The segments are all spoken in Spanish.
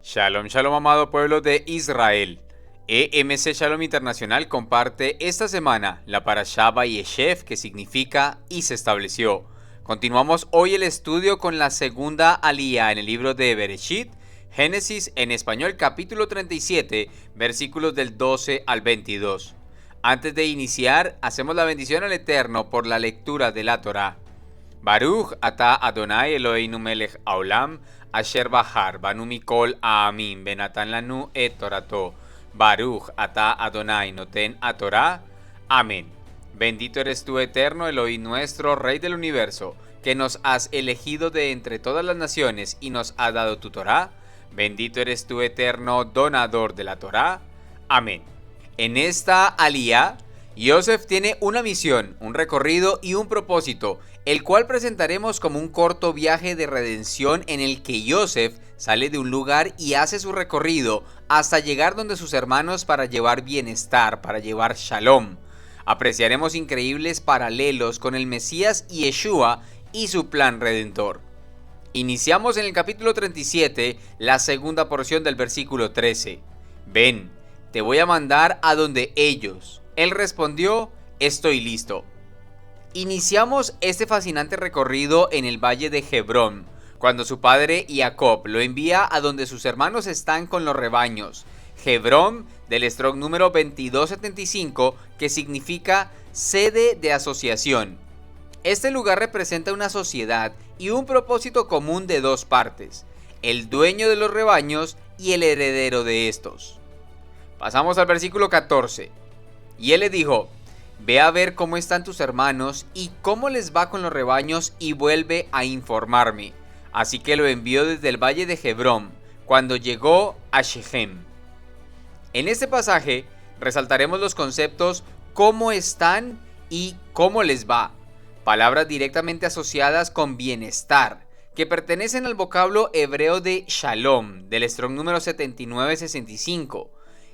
Shalom, shalom, amado pueblo de Israel. EMC Shalom Internacional comparte esta semana la Parashá Vayeshev, que significa y se estableció. Continuamos hoy el estudio con la segunda aliyá en el libro de Bereshit, Génesis en español, capítulo 37, versículos del 12 al 22. Antes de iniciar, hacemos la bendición al Eterno por la lectura de la Torá. Baruch ata Adonai Eloheinu melech haolam, asher bahar banu mikol ha'amim benatan lanu et torato. Baruch ata Adonai noten a Torah. Amén. Bendito eres tú, Eterno Elohim nuestro, Rey del universo, que nos has elegido de entre todas las naciones y nos has dado tu Torah. Bendito eres tú, Eterno donador de la Torah. Amén. En esta aliyá, Yosef tiene una misión, un recorrido y un propósito, el cual presentaremos como un corto viaje de redención en el que Yosef sale de un lugar y hace su recorrido hasta llegar donde sus hermanos para llevar bienestar, para llevar shalom. Apreciaremos increíbles paralelos con el Mesías Yeshua y su plan redentor. Iniciamos en el capítulo 37, la segunda porción del versículo 13. Ven, te voy a mandar a donde ellos. Él respondió, estoy listo. Iniciamos este fascinante recorrido en el valle de Hebrón, cuando su padre Jacob lo envía a donde sus hermanos están con los rebaños. Hebrón, del Strong número 2275, que significa sede de asociación. Este lugar representa una sociedad y un propósito común de dos partes, el dueño de los rebaños y el heredero de estos. Pasamos al versículo 14. Y él le dijo, ve a ver cómo están tus hermanos y cómo les va con los rebaños y vuelve a informarme. Así que lo envió desde el valle de Hebrón, cuando llegó a Shechem. En este pasaje resaltaremos los conceptos cómo están y cómo les va, palabras directamente asociadas con bienestar, que pertenecen al vocablo hebreo de shalom, del Strong número 7965.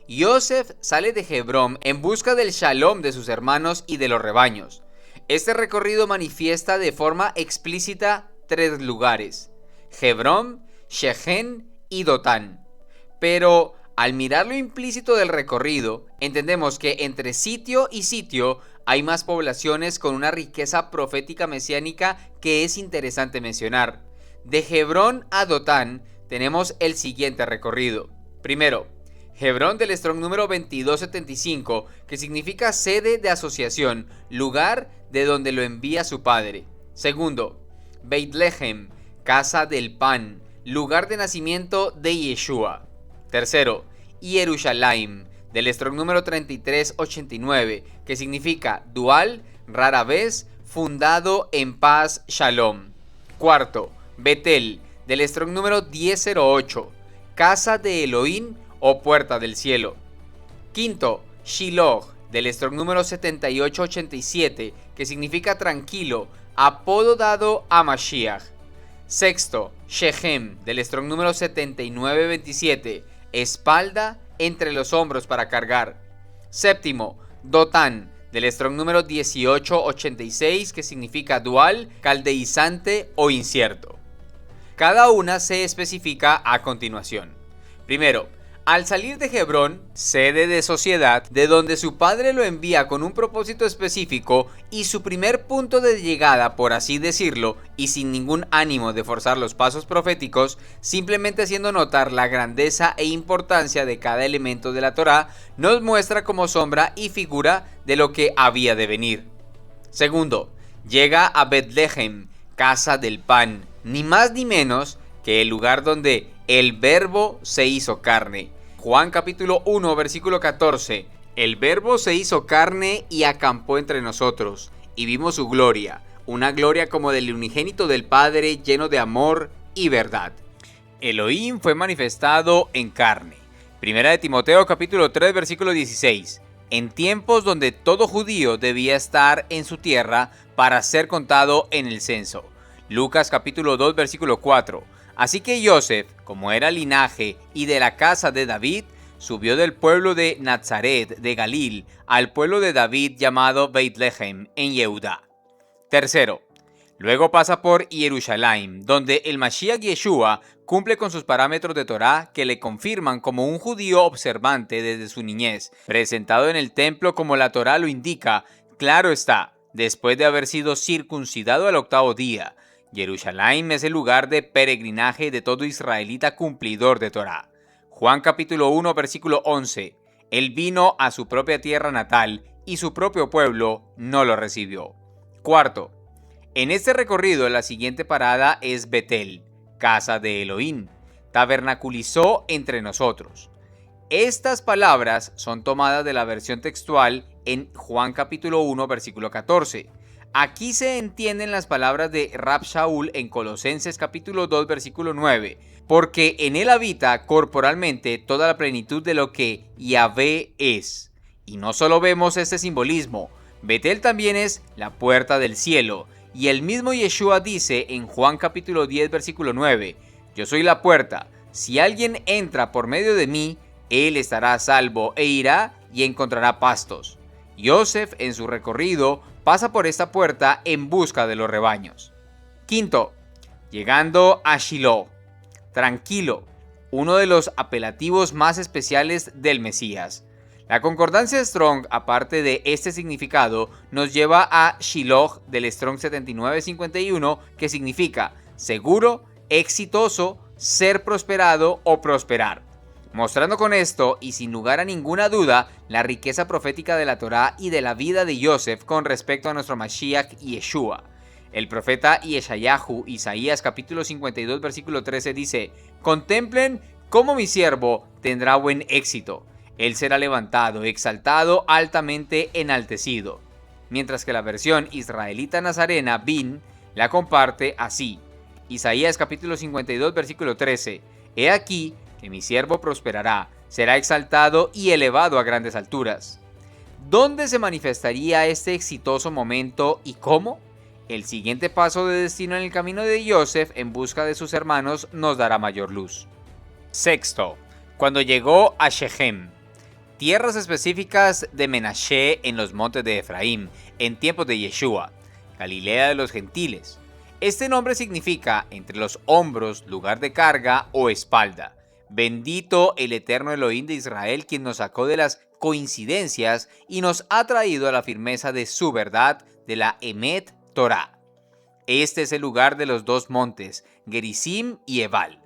Yosef sale de Hebrón en busca del shalom de sus hermanos y de los rebaños. Este recorrido manifiesta de forma explícita tres lugares: Hebrón, Shechem y Dotán. Pero al mirar lo implícito del recorrido, entendemos que entre sitio y sitio hay más poblaciones con una riqueza profética mesiánica que es interesante mencionar. De Hebrón a Dotán tenemos el siguiente recorrido. Primero, Hebrón del Strong número 2275, que significa sede de asociación, lugar de donde lo envía su padre. Segundo, Beit Lehem, casa del pan, lugar de nacimiento de Yeshua. Tercero, Jerusalén, del Strong número 3389, que significa dual, rara vez, fundado en paz, shalom. Cuarto, Betel, del Strong número 1008, casa de Elohim o puerta del cielo. Quinto, Shiloh, del Strong número 7887, que significa tranquilo, apodo dado a Mashiach. Sexto, Shechem, del Strong número 7927, espalda entre los hombros para cargar. Séptimo, Dotán, del Strong número 1886, que significa dual, caldeizante o incierto. Cada una se especifica a continuación. Primero, al salir de Hebrón, sede de sociedad, de donde su padre lo envía con un propósito específico y su primer punto de llegada, por así decirlo, y sin ningún ánimo de forzar los pasos proféticos, simplemente haciendo notar la grandeza e importancia de cada elemento de la Torá, nos muestra como sombra y figura de lo que había de venir. Segundo, llega a Betlehem, casa del pan, ni más ni menos que el lugar donde el Verbo se hizo carne. Juan capítulo 1 versículo 14. El Verbo se hizo carne y acampó entre nosotros, y vimos su gloria, una gloria como del unigénito del Padre, lleno de amor y verdad. Elohim fue manifestado en carne. Primera de Timoteo capítulo 3 versículo 16. En tiempos donde todo judío debía estar en su tierra para ser contado en el censo. Lucas capítulo 2 versículo 4. Así que Yosef, como era linaje y de la casa de David, subió del pueblo de Nazaret de Galil al pueblo de David llamado Beit Lehem en Yehudá. Tercero, Luego pasa por Jerusalén, donde el Mashiach Yeshua cumple con sus parámetros de Torá que le confirman como un judío observante desde su niñez, presentado en el templo como la Torá lo indica. Claro está, después de haber sido circuncidado al 8º día. Jerusalén es el lugar de peregrinaje de todo israelita cumplidor de Torá. Juan capítulo 1 versículo 11. Él vino a su propia tierra natal y su propio pueblo no lo recibió. Cuarto, en este recorrido la siguiente parada es Betel, casa de Elohim, tabernaculizó entre nosotros. Estas palabras son tomadas de la versión textual en Juan capítulo 1 versículo 14. Aquí se entienden las palabras de Rab Shaul en Colosenses capítulo 2 versículo 9, porque en él habita corporalmente toda la plenitud de lo que Yahvé es. Y no solo vemos este simbolismo, Betel también es la puerta del cielo, y el mismo Yeshua dice en Juan capítulo 10 versículo 9, yo soy la puerta, si alguien entra por medio de mí, él estará a salvo e irá y encontrará pastos. Yosef en su recorrido pasa por esta puerta en busca de los rebaños. Quinto, llegando a Shiloh, tranquilo, uno de los apelativos más especiales del Mesías. La concordancia Strong, aparte de este significado, nos lleva a Shiloh del Strong 7951, que significa seguro, exitoso, ser prosperado o prosperar. Mostrando con esto, y sin lugar a ninguna duda, la riqueza profética de la Torá y de la vida de Yosef con respecto a nuestro Mashiach Yeshua. El profeta Yeshayahu, Isaías capítulo 52 versículo 13 dice, contemplen cómo mi siervo tendrá buen éxito. Él será levantado, exaltado, altamente enaltecido. Mientras que la versión israelita nazarena, Bin, la comparte así. Isaías capítulo 52 versículo 13. He aquí que mi siervo prosperará, será exaltado y elevado a grandes alturas. ¿Dónde se manifestaría este exitoso momento y cómo? El siguiente paso de destino en el camino de Yosef en busca de sus hermanos nos dará mayor luz. Sexto, cuando llegó a Shechem, tierras específicas de Menashe en los montes de Efraín, en tiempos de Yeshua, Galilea de los gentiles. Este nombre significa entre los hombros, lugar de carga o espalda. Bendito el eterno Elohim de Israel, quien nos sacó de las coincidencias y nos ha traído a la firmeza de su verdad, de la Emet Torah. Este es el lugar de los dos montes, Gerizim y Ebal.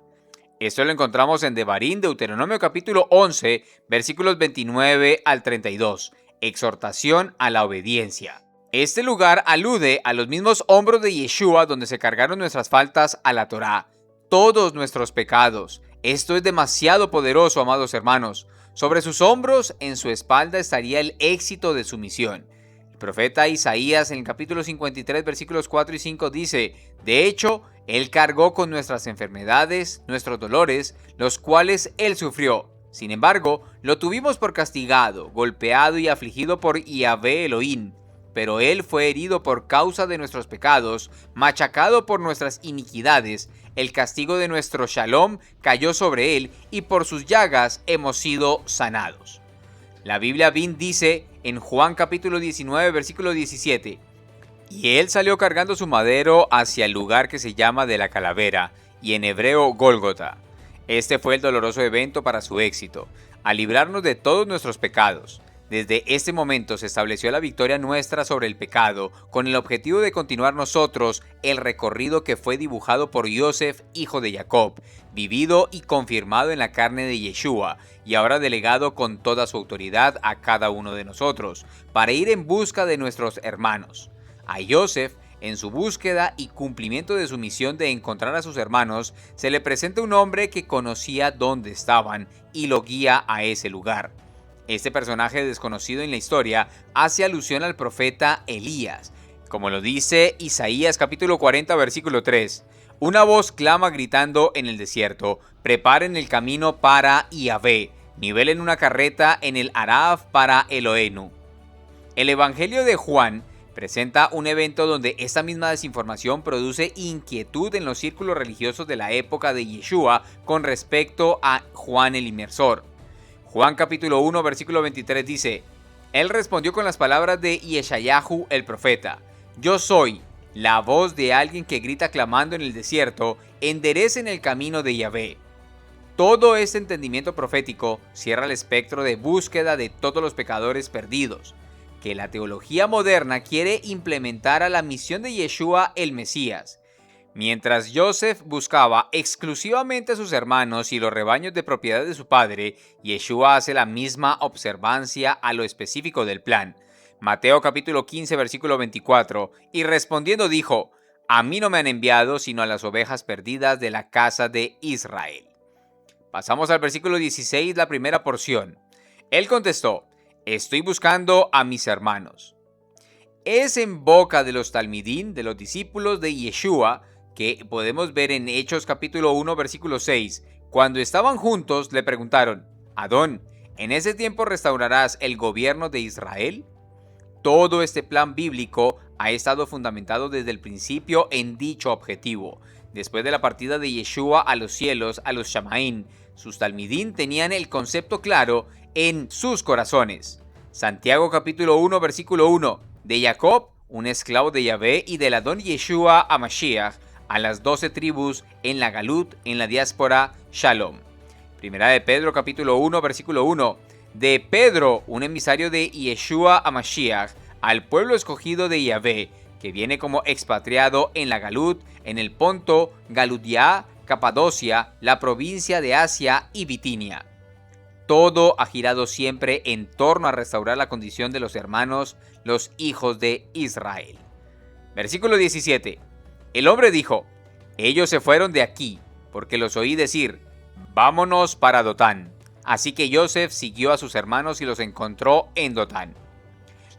Esto lo encontramos en Devarim, Deuteronomio capítulo 11, versículos 29 al 32. Exhortación a la obediencia. Este lugar alude a los mismos hombros de Yeshua donde se cargaron nuestras faltas a la Torá, todos nuestros pecados. Esto es demasiado poderoso, amados hermanos. Sobre sus hombros, en su espalda, estaría el éxito de su misión. El profeta Isaías en el capítulo 53, versículos 4 y 5 dice, de hecho, Él cargó con nuestras enfermedades, nuestros dolores, los cuales Él sufrió. Sin embargo, lo tuvimos por castigado, golpeado y afligido por Yahvé Elohim. Pero Él fue herido por causa de nuestros pecados, machacado por nuestras iniquidades. El castigo de nuestro Shalom cayó sobre Él y por sus llagas hemos sido sanados. La Biblia Bin dice en Juan capítulo 19 versículo 17, y Él salió cargando su madero hacia el lugar que se llama de la calavera, y en hebreo Gólgota. Este fue el doloroso evento para su éxito, a librarnos de todos nuestros pecados. Desde este momento se estableció la victoria nuestra sobre el pecado, con el objetivo de continuar nosotros el recorrido que fue dibujado por Yosef, hijo de Jacob, vivido y confirmado en la carne de Yeshua, y ahora delegado con toda su autoridad a cada uno de nosotros, para ir en busca de nuestros hermanos. A Yosef, en su búsqueda y cumplimiento de su misión de encontrar a sus hermanos, se le presenta un hombre que conocía dónde estaban y lo guía a ese lugar. Este personaje desconocido en la historia hace alusión al profeta Elías, como lo dice Isaías capítulo 40 versículo 3. Una voz clama gritando en el desierto, preparen el camino para Yahvé, nivelen una carreta en el Araf para Elohenu. El Evangelio de Juan presenta un evento donde esta misma desinformación produce inquietud en los círculos religiosos de la época de Yeshua con respecto a Juan el Inmersor. Juan capítulo 1 versículo 23 dice, Él respondió con las palabras de Yeshayahu el profeta, Yo soy la voz de alguien que grita clamando en el desierto, enderecen el camino de Yahvé. Todo este entendimiento profético cierra el espectro de búsqueda de todos los pecadores perdidos, que la teología moderna quiere implementar a la misión de Yeshua el Mesías. Mientras Joseph buscaba exclusivamente a sus hermanos y los rebaños de propiedad de su padre, Yeshua hace la misma observancia a lo específico del plan. Mateo capítulo 15 versículo 24, y respondiendo dijo: a mí no me han enviado sino a las ovejas perdidas de la casa de Israel. Pasamos al versículo 16, la primera porción. Él contestó: estoy buscando a mis hermanos. Es en boca de los talmidín, de los discípulos de Yeshua, que podemos ver en Hechos capítulo 1 versículo 6, cuando estaban juntos le preguntaron: Adón, ¿en ese tiempo restaurarás el gobierno de Israel? Todo este plan bíblico ha estado fundamentado desde el principio en dicho objetivo. Después de la partida de Yeshua a los cielos, a los Shamaín, sus talmidín tenían el concepto claro en sus corazones. Santiago capítulo 1 versículo 1, de Jacob, un esclavo de Yahvé, y del Adón Yeshua a Mashiach, a las 12 tribus en la Galut, en la diáspora, Shalom. Primera de Pedro capítulo 1 versículo 1, de Pedro, un emisario de Yeshua a Mashiach, al pueblo escogido de Yahvé, que viene como expatriado en la Galut, en el Ponto, Galudia, Capadocia, la provincia de Asia y Bitinia. Todo ha girado siempre en torno a restaurar la condición de los hermanos, los hijos de Israel. Versículo 17. El hombre dijo: ellos se fueron de aquí, porque los oí decir: vámonos para Dotán. Así que Joseph siguió a sus hermanos y los encontró en Dotán.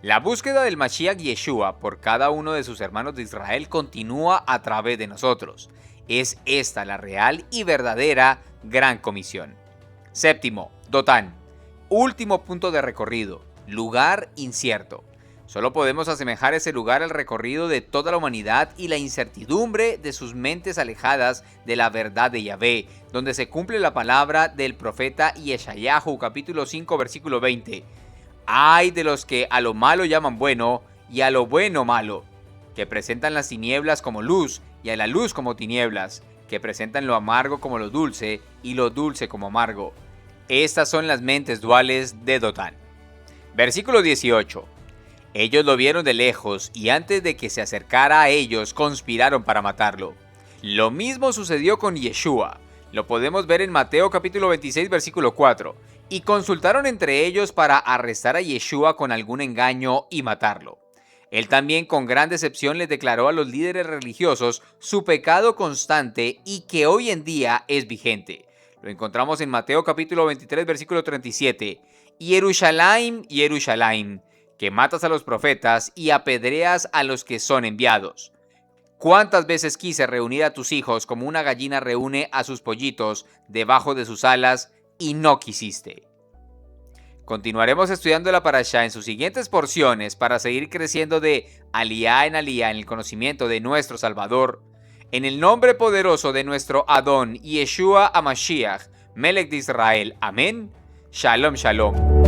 La búsqueda del Mashiach Yeshua por cada uno de sus hermanos de Israel continúa a través de nosotros. Es esta la real y verdadera gran comisión. Séptimo, Dotán. Último punto de recorrido, lugar incierto. Solo podemos asemejar ese lugar al recorrido de toda la humanidad y la incertidumbre de sus mentes alejadas de la verdad de Yahvé, donde se cumple la palabra del profeta Yeshayahu, capítulo 5, versículo 20. Ay de los que a lo malo llaman bueno y a lo bueno malo, que presentan las tinieblas como luz y a la luz como tinieblas, que presentan lo amargo como lo dulce y lo dulce como amargo. Estas son las mentes duales de Dotán. Versículo 18. Ellos lo vieron de lejos y antes de que se acercara a ellos conspiraron para matarlo. Lo mismo sucedió con Yeshua. Lo podemos ver en Mateo capítulo 26 versículo 4. Y consultaron entre ellos para arrestar a Yeshua con algún engaño y matarlo. Él también con gran decepción les declaró a los líderes religiosos su pecado constante y que hoy en día es vigente. Lo encontramos en Mateo capítulo 23 versículo 37. Yerushalayim, Yerushalayim, que matas a los profetas y apedreas a los que son enviados. ¿Cuántas veces quise reunir a tus hijos como una gallina reúne a sus pollitos debajo de sus alas y no quisiste? Continuaremos estudiando la parashá en sus siguientes porciones para seguir creciendo de aliyá en el conocimiento de nuestro Salvador. En el nombre poderoso de nuestro Adón Yeshua HaMashiach, Melech de Israel. Amén. Shalom, shalom.